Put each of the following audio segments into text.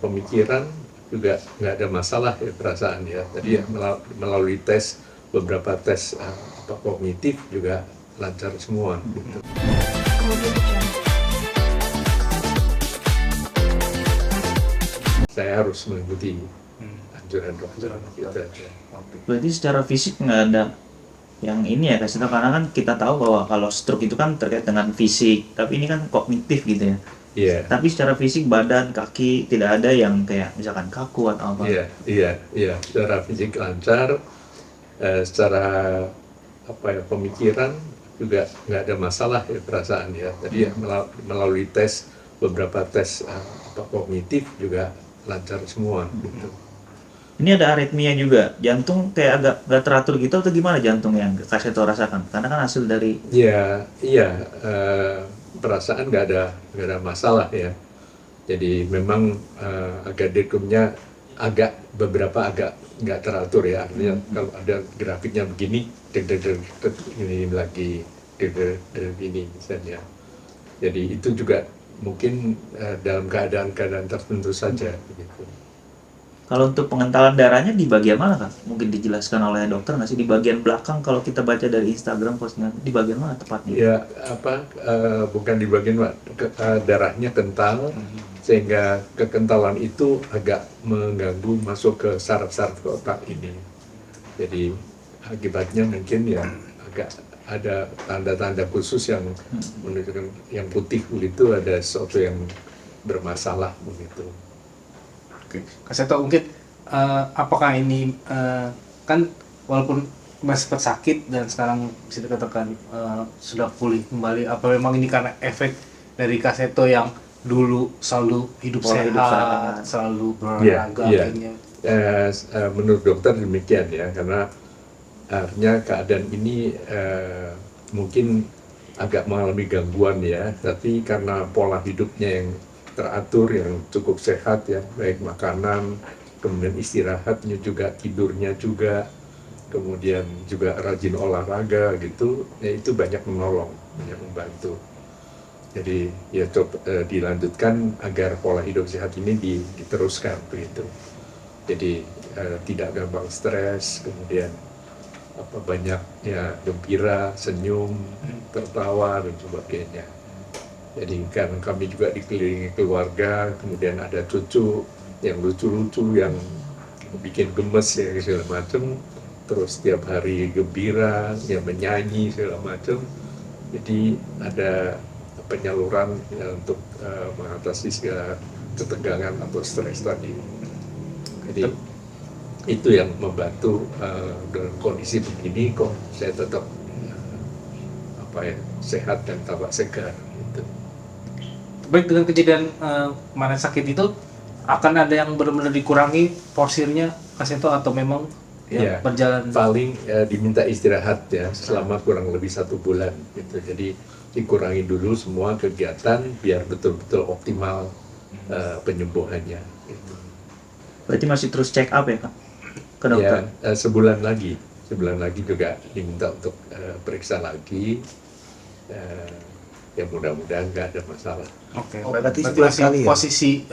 pemikiran juga nggak ada masalah ya perasaan ya. Tadi ya melalui tes beberapa tes kognitif juga lancar semua gitu. Saya harus mengikuti anjuran dokter gitu aja. Berarti secara fisik nggak ada yang ini ya kasih tahu, karena kan kita tahu bahwa kalau stroke itu kan terkait dengan fisik, tapi ini kan kognitif gitu ya. Iya. Tapi secara fisik badan, kaki tidak ada yang kayak misalkan kaku atau apa. Iya. Secara fisik lancar, secara pemikiran juga nggak ada masalah ya perasaan ya. Tadi ya melalui tes beberapa tes kognitif juga lancar semua gitu. Ini ada aritmia juga, jantung kayak agak nggak teratur gitu atau gimana jantung yang kasih tahu rasakan? Karena kan hasil dari Iya, perasaan nggak ada masalah ya. Jadi memang agak dekumnya beberapa agak nggak teratur ya. Artinya kalau ada grafiknya begini, ini lagi ini misalnya. Jadi itu juga mungkin dalam keadaan tertentu saja begitu. kalau untuk pengentalan darahnya di bagian mana kan? Mungkin dijelaskan oleh dokter nggak sih, di bagian belakang kalau kita baca dari Instagram postingan, di bagian mana tepatnya? Ya bukan di bagian darahnya kental sehingga kekentalan itu agak mengganggu masuk ke saraf-saraf otak ini. Jadi akibatnya mungkin ya agak ada tanda-tanda khusus yang menunjukkan yang putih itu ada sesuatu yang bermasalah begitu. Oke, kasih tau mungkin apakah ini kan walaupun masih sempat sakit dan sekarang bisa dikatakan sudah pulih kembali, apa memang ini karena efek dari Kaseto yang dulu selalu hidup sehat, selalu berolahraga kayaknya? Menurut dokter demikian ya, karena artinya keadaan ini mungkin agak mengalami gangguan ya, tapi karena pola hidupnya yang teratur, yang cukup sehat ya, baik makanan, kemudian istirahatnya juga, tidurnya juga, kemudian juga rajin olahraga gitu, ya itu banyak menolong, banyak membantu. Jadi ya dilanjutkan agar pola hidup sehat ini diteruskan begitu. Jadi tidak gampang stres, kemudian banyak ya gembira, senyum, tertawa dan sebagainya. Jadi kan kami juga dikelilingi keluarga, kemudian ada cucu yang lucu-lucu, yang bikin gemes ya segala macam, terus setiap hari gembira, ya menyanyi segala macam. Jadi ada penyaluran ya, untuk mengatasi segala ketegangan atau stres tadi. Jadi itu yang membantu dalam kondisi begini kok saya tetap sehat dan tampak segar gitu. Baik, dengan kejadian kemarin sakit itu akan ada yang benar-benar dikurangi porsinya Kaseto atau memang ya berjalan? Paling diminta istirahat ya selama kurang lebih 1 bulan gitu. Jadi dikurangi dulu semua kegiatan biar betul-betul optimal penyembuhannya gitu. Berarti masih terus check up ya Kak? Ke dokter? Ya, sebulan lagi juga diminta untuk periksa lagi. Ya mudah-mudahan nggak ada masalah. Oke, berarti berarti kali ya? posisi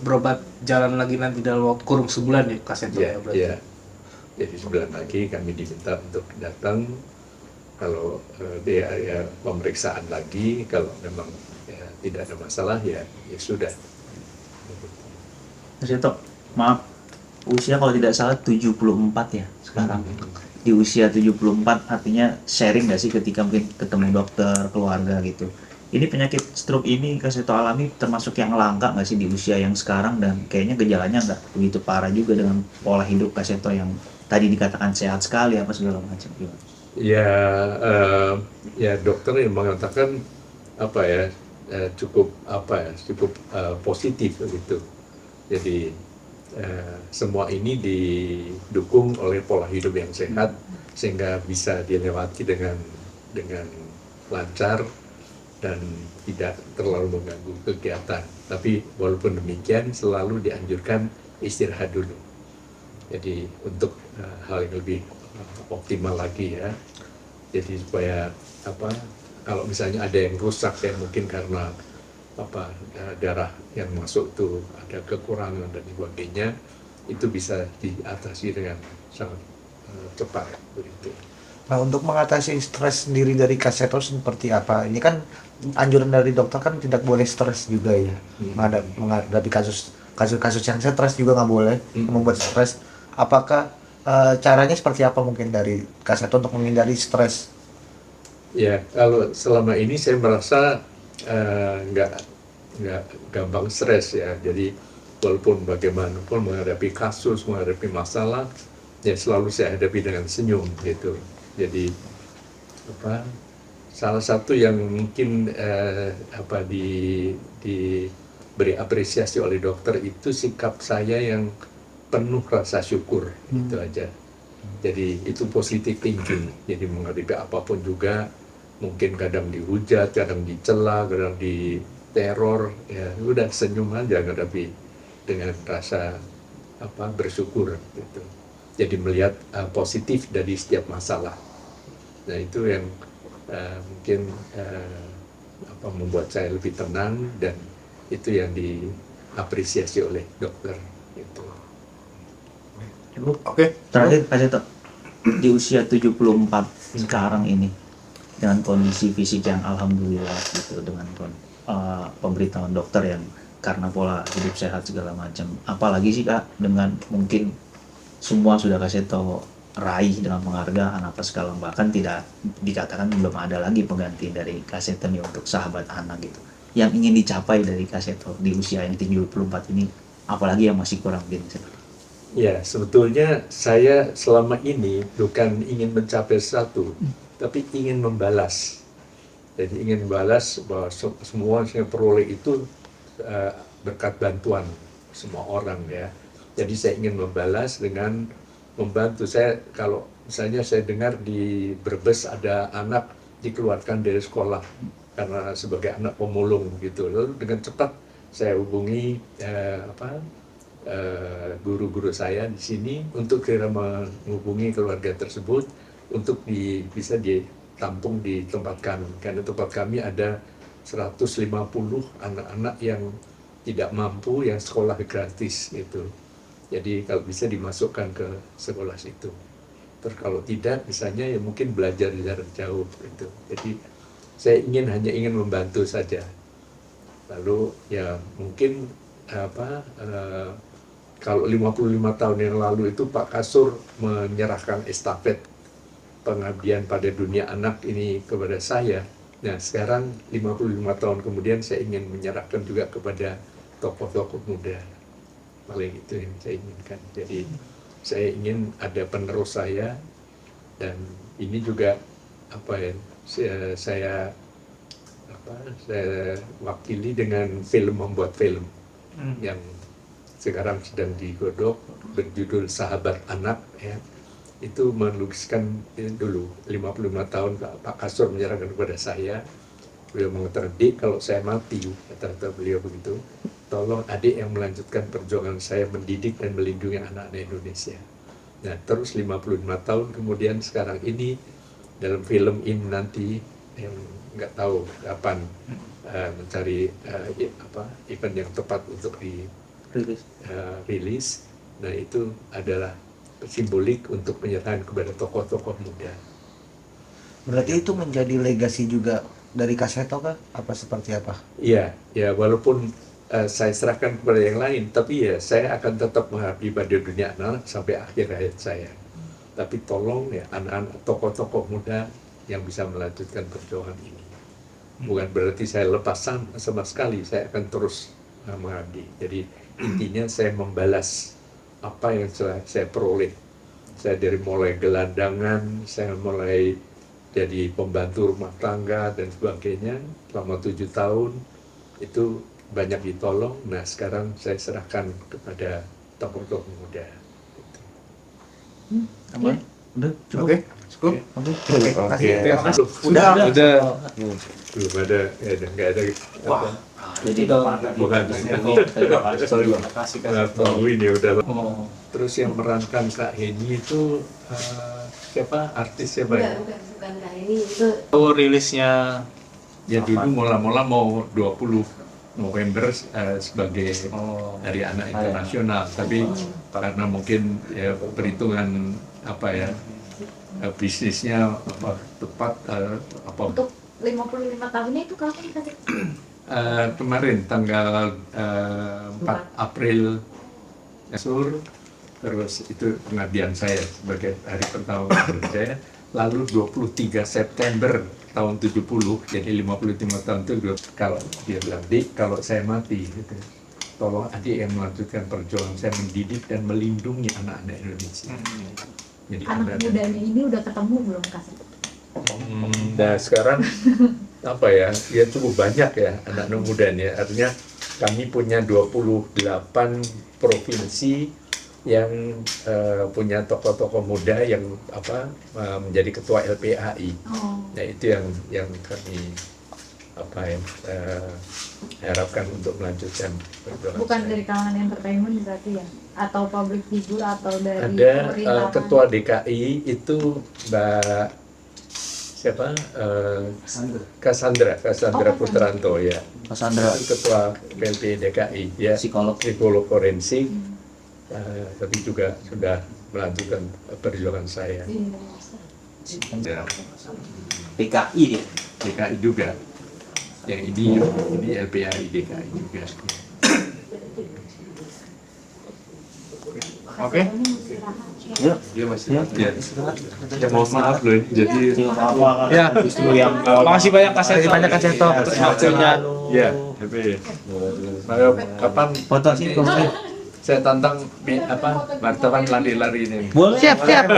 berobat jalan lagi nanti dalam waktu kurun sebulan ya Kaseto ya berarti? Ya. Jadi sebulan lagi kami diminta untuk datang, kalau dia ya pemeriksaan lagi, kalau memang ya, tidak ada masalah ya sudah. Kaseto, maaf, usia kalau tidak salah 74 ya sekarang. Di usia 74 artinya sharing nggak sih ketika mungkin ketemu dokter, keluarga gitu. Ini penyakit stroke ini Kaseto alami termasuk yang langka nggak sih di usia yang sekarang, dan kayaknya gejalanya nggak begitu parah juga dengan pola hidup Kaseto yang tadi dikatakan sehat sekali apa segala macam gitu. Ya dokter yang mengatakan cukup positif begitu. Jadi semua ini didukung oleh pola hidup yang sehat sehingga bisa dilewati dengan lancar dan tidak terlalu mengganggu kegiatan. Tapi walaupun demikian selalu dianjurkan istirahat dulu. Jadi untuk hal yang lebih optimal lagi ya. Jadi supaya kalau misalnya ada yang rusak ya mungkin karena darah yang masuk itu ada kekurangan dan sebagainya, itu bisa diatasi dengan sangat cepat begitu. Nah, untuk mengatasi stres sendiri dari kaseto seperti apa? Ini kan anjuran dari dokter kan tidak boleh stres juga ya. Menghadapi kasus yang stres juga nggak boleh membuat stres. Apakah caranya seperti apa mungkin dari kaseto untuk menghindari stres? Ya, kalau selama ini saya merasa nggak gampang stres ya. Jadi walaupun bagaimanapun menghadapi kasus, menghadapi masalah, ya selalu saya hadapi dengan senyum gitu. Jadi salah satu yang mungkin diberi apresiasi oleh dokter itu sikap saya yang penuh rasa syukur, itu aja. Jadi itu positive thinking. Jadi menghadapi apapun juga, mungkin kadang dihujat, kadang dicela, kadang diteror, ya udah senyum aja menghadapi dengan rasa bersyukur gitu. Jadi melihat positif dari setiap masalah. Nah itu yang mungkin membuat saya lebih tenang, dan itu yang diapresiasi oleh dokter gitu. Oke. Terakhir Pak Seto, di usia 74 sekarang ini, dengan kondisi fisik yang alhamdulillah gitu, dengan pemberitahuan dokter yang karena pola hidup sehat segala macam, apalagi sih Kak dengan mungkin semua sudah kasih tahu raih dengan penghargaan apa segala, bahkan tidak dikatakan belum ada lagi pengganti dari Kaseto nih untuk sahabat anak gitu, yang ingin dicapai dari Kaseto di usia yang 74 ini, apalagi yang masih kurang gitu? Ya, sebetulnya saya selama ini bukan ingin mencapai sesuatu, tapi ingin membalas. Jadi ingin membalas bahwa semua yang saya peroleh itu berkat bantuan semua orang ya. Jadi saya ingin membalas dengan membantu. Saya kalau misalnya saya dengar di Brebes ada anak dikeluarkan dari sekolah karena sebagai anak pemulung gitu, lalu dengan cepat saya hubungi guru-guru saya di sini untuk kira menghubungi keluarga tersebut untuk bisa ditampung di tempat kami, karena tempat kami ada 150 anak-anak yang tidak mampu yang sekolah gratis gitu. Jadi kalau bisa dimasukkan ke sekolah situ. Terus kalau tidak, misalnya ya mungkin belajar jarak jauh gitu. Jadi saya hanya ingin membantu saja. Lalu ya mungkin kalau 55 tahun yang lalu itu Pak Kasur menyerahkan estafet pengabdian pada dunia anak ini kepada saya. Nah sekarang 55 tahun kemudian saya ingin menyerahkan juga kepada tokoh-tokoh muda. Paling itu yang saya inginkan. Jadi saya ingin ada penerus saya, dan ini juga saya wakili dengan membuat film yang sekarang sedang digodok berjudul Sahabat Anak ya. Itu melukiskan dulu 55 tahun Pak Kasur menyerahkan kepada saya. Beliau mengatakan, "Dik, kalau saya mati," kata beliau begitu, "tolong adik yang melanjutkan perjuangan saya mendidik dan melindungi anak-anak Indonesia." Nah, terus 55 tahun kemudian sekarang ini dalam film ini nanti yang nggak tahu kapan mencari event yang tepat untuk rilis. Nah, itu adalah simbolik untuk penyerahan kepada tokoh-tokoh muda. Berarti itu menjadi legasi juga dari Kaseto kah? Apa seperti apa? Iya, ya walaupun saya serahkan kepada yang lain, tapi ya saya akan tetap mengabdi pada dunia anak sampai akhir hayat saya. Tapi tolong ya anak-anak tokoh-tokoh muda yang bisa melanjutkan perjuangan ini. Bukan berarti saya lepas sama sekali, saya akan terus mengabdi. Jadi intinya saya membalas apa yang saya peroleh. Saya dari mulai gelandangan, saya mulai jadi pembantu rumah tangga dan sebagainya selama 7 tahun itu banyak ditolong. Nah sekarang saya serahkan kepada tokoh-tokoh muda. Aman? Udah cukup? Oke, cukup. Oke. Terima kasih. Udah. Belum ada, nggak ada. Wah, Jadi Bukan. terima kasih Tahu ini udah. Oh, Terus yang merankan Kak Heni itu siapa? Artis siapa ya? Bukan Kak ini itu rilisnya Ya dulu mula-mula mau 20 November sebagai Hari Anak Internasional, tapi karena mungkin ya perhitungan apa ya bisnisnya tepat apa Untuk 55 tahunnya itu kapan kasih? kemarin tanggal 4 April Sur, terus itu pengabdian saya sebagai hari pertama pengabdian saya. Lalu 23 September tahun 70, jadi 55 tahun itu kalau dia bilang, "Dik, kalau saya mati, gitu, tolong adik yang melanjutkan perjuangan saya mendidik dan melindungi anak-anak Indonesia." Jadi Anak mudanya ini udah ketemu belum kasih? Nah sekarang apa ya, ya cukup banyak ya anak-anak muda ya. Artinya kami punya 28 provinsi yang punya tokoh-tokoh muda yang menjadi ketua LPAI. Nah itu yang kami harapkan untuk melanjutkan perjuangan Bukan saya. dari kalangan entertainment berarti ya? Atau public figure atau dari Ada pemerintahan? ketua DKI itu Mbak siapa? Cassandra Cassandra. Putranto ya. Cassandra, Itu ketua PLP DKI ya. psikolog. Psikolog forensik. Tapi juga sudah melanjutkan perjuangan saya. Ya, PKI dia. DKI juga. Yang ini LPAI DKI juga. Oke. Yuk. Dia masih ya. Ya mohon maaf loh, jadi Tidak apa-apa kan. Ya. Justru yang Makasih banyak Kak Seto. Terima kasih banyak, Kak Seto. Atas waktunya. ya, Ayo, kapan foto sih kok. saya tantang wartawan lari-lari ini. Boleh. Siap.